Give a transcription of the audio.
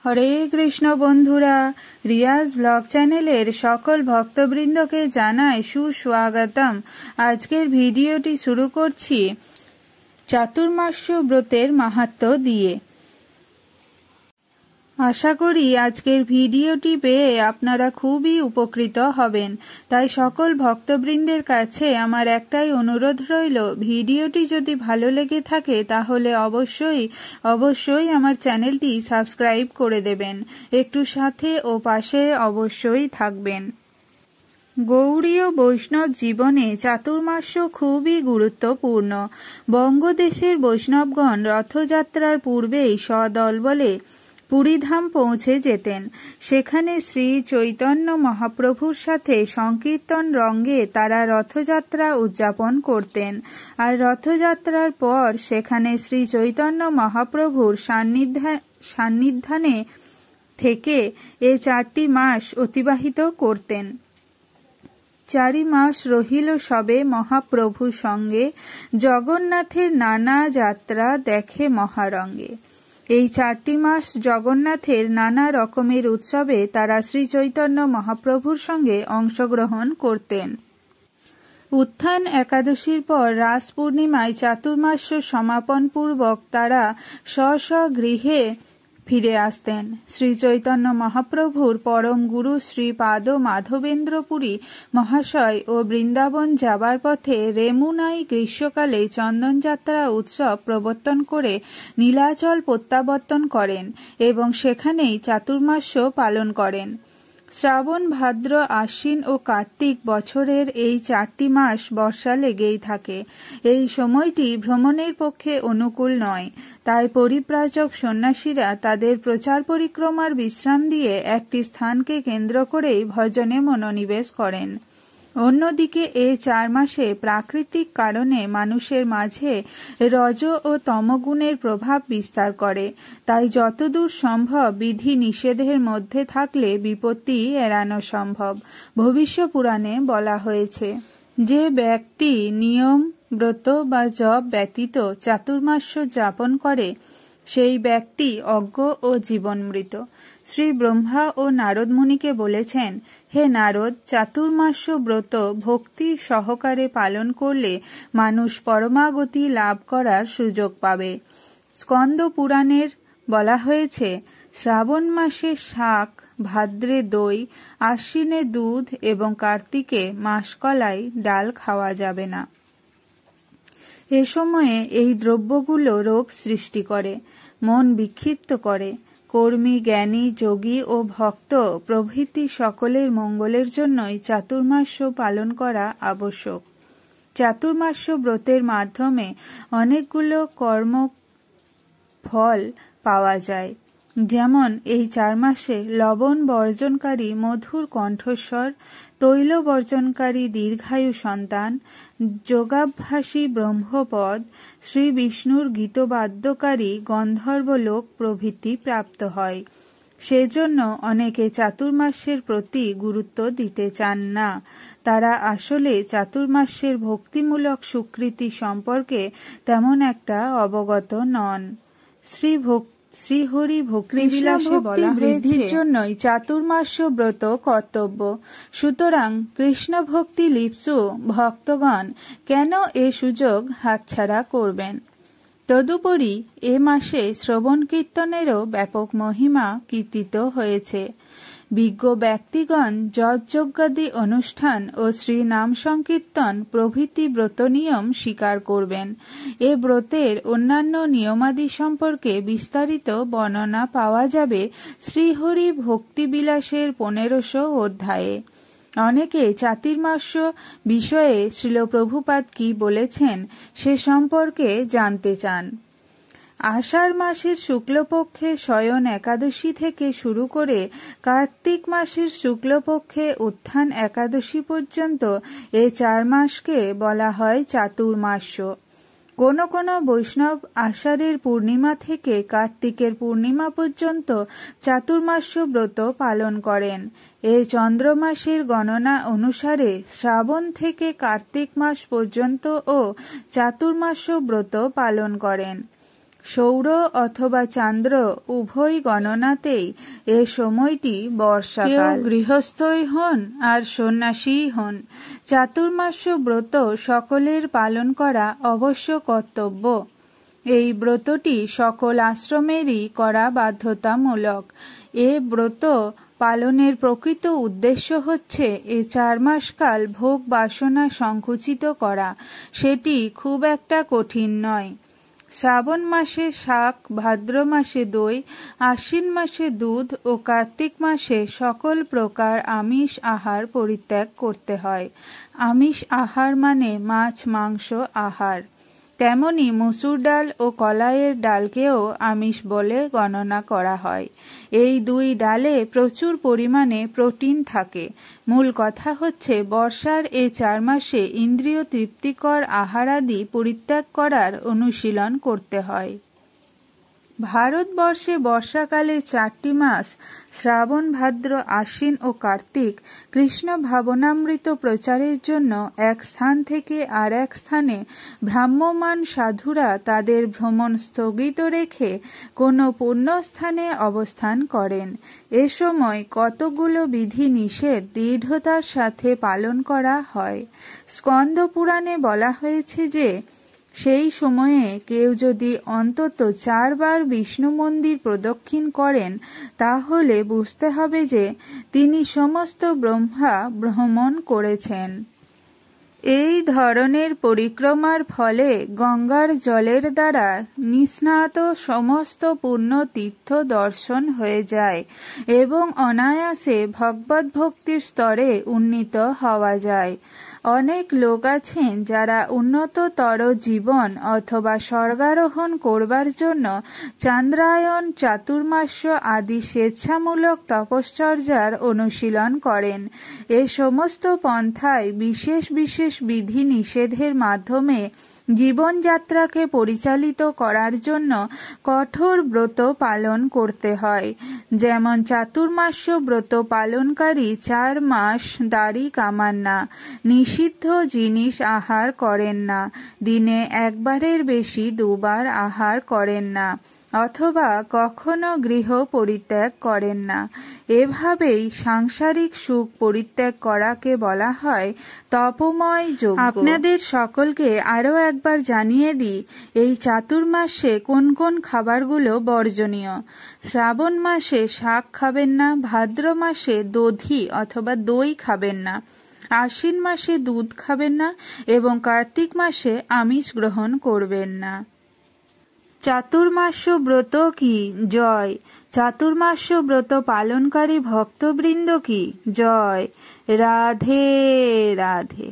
হরে কৃষ্ণ বন্ধুরা, রিয়াজ ব্লগ চ্যানেলের সকল ভক্তবৃন্দকে জানাই সুস্বাগতম। আজকের ভিডিওটি শুরু করছি চাতুর্মাস্য ব্রতের মাহাত্ম্য দিয়ে। আশা করি আজকের ভিডিওটি পেয়ে আপনারা খুবই উপকৃত হবেন। তাই সকল ভক্তবৃন্দের কাছে আমার একটাই অনুরোধ রইল, ভিডিওটি যদি ভালো লেগে থাকে তাহলে অবশ্যই আমার চ্যানেলটি সাবস্ক্রাইব করে দেবেন। একটু সাথে ও পাশে অবশ্যই থাকবেন। গৌড়ীয় বৈষ্ণব জীবনে চাতুর্মাস্য খুবই গুরুত্বপূর্ণ। বঙ্গদেশের বৈষ্ণবগণ রথযাত্রার পূর্বেই সদলবলে পুরীধাম পৌঁছে যেতেন। সেখানে শ্রী চৈতন্য মহাপ্রভুর সাথে সংকীর্তন রঙ্গে তারা রথযাত্রা উদযাপন করতেন। আর রথযাত্রার পর সেখানে শ্রী চৈতন্য মহাপ্রভুর সান্নিধ্যানে থেকে 4টি মাস অতিবাহিত করতেন। 4 মাস রহিল সবে মহাপ্রভুর সঙ্গে, জগন্নাথের নানা যাত্রা দেখে মহারঙ্গে। এই 4টি মাস জগন্নাথের নানা রকমের উৎসবে তারা শ্রী চৈতন্য মহাপ্রভুর সঙ্গে অংশগ্রহণ করতেন। উত্থান একাদশীর পর রাস পূর্ণিমায় চাতুর্মাস্য সমাপন পূর্বক তারা স্ব গৃহে ফিরে আসতেন। শ্রী চৈতন্য মহাপ্রভুর পরম গুরু শ্রীপাদ মাধবেন্দ্রপুরী মহাশয় ও বৃন্দাবন যাবার পথে রেমুনাই গ্রীষ্মকালে চন্দনযাত্রা উৎসব প্রবর্তন করে নীলাচল প্রত্যাবর্তন করেন এবং সেখানেই চাতুর্মাস্য পালন করেন। শ্রাবণ, ভাদ্র, আশ্বিন ও কার্তিক বছরের এই 4টি মাস বর্ষা লেগেই থাকে। এই সময়টি ভ্রমণের পক্ষে অনুকূল নয়। তাই পরিব্রাজক সন্ন্যাসীরা তাদের প্রচার পরিক্রমার বিশ্রাম দিয়ে একটি স্থানকে কেন্দ্র করেই ভজনে মনোনিবেশ করেন। অন্যদিকে এই 4 মাসে প্রাকৃতিক কারণে মানুষের মাঝে রজ ও তমগুণের প্রভাব বিস্তার করে। তাই যতদূর সম্ভব বিধি নিষেধের মধ্যে থাকলে বিপত্তি এড়ানো সম্ভব। ভবিষ্য পুরাণে বলা হয়েছে, যে ব্যক্তি নিয়ম, ব্রত বা জপ ব্যতীত চাতুর্মাস্য যাপন করে সেই ব্যক্তি অজ্ঞ ও জীবনমৃত। শ্রী ব্রহ্মা ও নারদ মুনিকে বলেছেন, হে নারদ, চাতুর্মাস্য ব্রত ভক্তি সহকারে পালন করলে মানুষ পরমাগতি লাভ করার সুযোগ পাবে। স্কন্দ পুরাণের বলা হয়েছে, শ্রাবণ মাসে শাক, ভাদ্রে দই, আশ্বিনে দুধ এবং কার্তিকে মাসকলাই ডাল খাওয়া যাবে না। এ সময়ে এই দ্রব্যগুলো রোগ সৃষ্টি করে, মন বিক্ষিপ্ত করে। কর্মী, জ্ঞানী, যোগী ও ভক্ত প্রভৃতি সকলের মঙ্গলের জন্যই চাতুর্মাস্য পালন করা আবশ্যক। চাতুর্মাস্য ব্রতের মাধ্যমে অনেকগুলো কর্মফল পাওয়া যায়। যেমন এই 4 মাসে লবণ বর্জনকারী মধুর কণ্ঠস্বর, তৈল বর্জনকারী দীর্ঘায়ু সন্তান, যোগাভ্যাসী ব্রহ্মপদ, শ্রী বিষ্ণুর গীতবাদ্যকারী গন্ধর্বলোক প্রভৃতি প্রাপ্ত হয়। সেজন্য অনেকে চাতুর্মাস্যের প্রতি গুরুত্ব দিতে চান না। তারা আসলে চাতুর্মাস্যের ভক্তিমূলক স্বীকৃতি সম্পর্কে তেমন একটা অবগত নন। শ্রীহরি ভক্তিবিলাসে বলা বৃদ্ধির জন্যই চাতুর্মাস্য ব্রত কর্তব্য। সুতরাং কৃষ্ণ ভক্তি লিপ্সু ভক্তগণ কেন এ সুযোগ হাতছাড়া করবেন? তদুপরি এ মাসে শ্রবণ কীর্তনেরও ব্যাপক মহিমা কীর্তিত হয়েছে। বিজ্ঞ ব্যক্তিগণ যজ্ঞাদি অনুষ্ঠান ও শ্রী নাম সংকীর্তন প্রভৃতি ব্রত নিয়ম স্বীকার করবেন। এ ব্রতের অন্যান্য নিয়মাদি সম্পর্কে বিস্তারিত বর্ণনা পাওয়া যাবে শ্রীহরি ভক্তিবিলাসের 1500 অধ্যায়ে। অনেকে চাতুর্মাস্য বিষয়ে শ্রীল প্রভুপাদ কি বলেছেন সে সম্পর্কে জানতে চান। আষাঢ় মাসের শুক্লপক্ষে শয়ন একাদশী থেকে শুরু করে কার্তিক মাসের শুক্লপক্ষে উত্থান একাদশী পর্যন্ত এই 4 মাসকে বলা হয় চাতুর্মাস্য। কোন কোন বৈষ্ণব আষাঢ়ের পূর্ণিমা থেকে কার্তিকের পূর্ণিমা পর্যন্ত চাতুর্মাস্য ব্রত পালন করেন। এই চন্দ্রমাসের গণনা অনুসারে শ্রাবণ থেকে কার্তিক মাস পর্যন্ত ও চাতুর্মাস্য ব্রত পালন করেন। সৌর অথবা চান্দ্র উভয় গণনাতেই এ সময়টি বর্ষাকাল। গৃহস্থই হন আর সন্ন্যাসীই হন, চাতুর্মাস্য ব্রত সকলের পালন করা অবশ্য কর্তব্য। এই ব্রতটি সকল আশ্রমেরই করা বাধ্যতামূলক। এ ব্রত পালনের প্রকৃত উদ্দেশ্য হচ্ছে এ 4 মাসকাল ভোগ বাসনা সংকুচিত করা। সেটি খুব একটা কঠিন নয়। শ্রাবণ মাসে শাক, ভাদ্র মাসে দই, আশ্বিন মাসে দুধ ও কার্তিক মাসে সকল প্রকার আমিষ আহার পরিত্যাগ করতে হয়। আমিষ আহার মানে মাছ মাংস আহার। তেমনি মসুর ডাল ও কলাইয়ের ডালকেও আমিষ বলে গণনা করা হয়। এই 2 ডালে প্রচুর পরিমাণে প্রোটিন থাকে। মূল কথা হচ্ছে বর্ষার এই 4 মাসে ইন্দ্রিয় তৃপ্তিকর আহারাদি পরিত্যাগ করার অনুশীলন করতে হয়। ভারতবর্ষে বর্ষাকালে 4টি মাস শ্রাবণ, ভাদ্র, আশ্বিন ও কার্তিক কৃষ্ণ ভাবনামৃত প্রচারের জন্য এক স্থান থেকে আর এক স্থানে ভ্রাম্যমাণ সাধুরা তাদের ভ্রমণ স্থগিত রেখে কোনো পুণ্যস্থানে অবস্থান করেন। এ সময় কতগুলো বিধি নিষেধ দৃঢ়তার সাথে পালন করা হয়। স্কন্দ পুরাণে বলা হয়েছে যে সেই সময়ে কেউ যদি অন্তত 4 বার বিষ্ণু মন্দির প্রদক্ষিণ করেন তাহলে বুঝতে হবে যে তিনি সমস্ত ব্রহ্মা ভ্রমণ করেছেন। এই ধরনের পরিক্রমার ফলে গঙ্গার জলের দ্বারা নিস্নাত সমস্ত পুণ্য তীর্থ দর্শন হয়ে যায় এবং অনায়াসে ভগবদ্ভক্তির স্তরে উন্নীত হওয়া যায়। অনেক লোক আছেন যারা উন্নততর জীবন অথবা স্বর্গারোহণ করবার জন্য চান্দ্রায়ণ, চাতুর্মাস্য আদি স্বেচ্ছামূলক তপশ্চর্যার অনুশীলন করেন। এ সমস্ত পন্থায় বিশেষ বিশেষ বিধি নিষেধের মাধ্যমে জীবনযাত্রাকে পরিচালিত করার জন্য কঠোর ব্রত পালন করতে হয়। যেমন চাতুর্মাস্য ব্রত পালনকারী 4 মাস দাড়ি কামান না, নিষিদ্ধ জিনিস আহার করেন না, দিনে 1 বারের বেশি 2 বার আহার করেন না, অথবা কখনো গৃহ পরিত্যাগ করেন না। এভাবেই সাংসারিক সুখ পরিত্যাগ করাকে বলা হয় তপময় যজ্ঞ। আপনাদের সকলকে আরও একবার জানিয়ে দিই এই চাতুর্মাসে কোন কোন খাবারগুলো বর্জনীয়। শ্রাবণ মাসে শাক খাবেন না, ভাদ্র মাসে দধি অথবা দই খাবেন না, আশ্বিন মাসে দুধ খাবেন না এবং কার্তিক মাসে আমিষ গ্রহণ করবেন না। চাতুর্মাস্য ব্রত কি? জয়। চাতুর্মাস্য ব্রত পালনকারী ভক্তবৃন্দ কি? জয়। রাধে রাধে।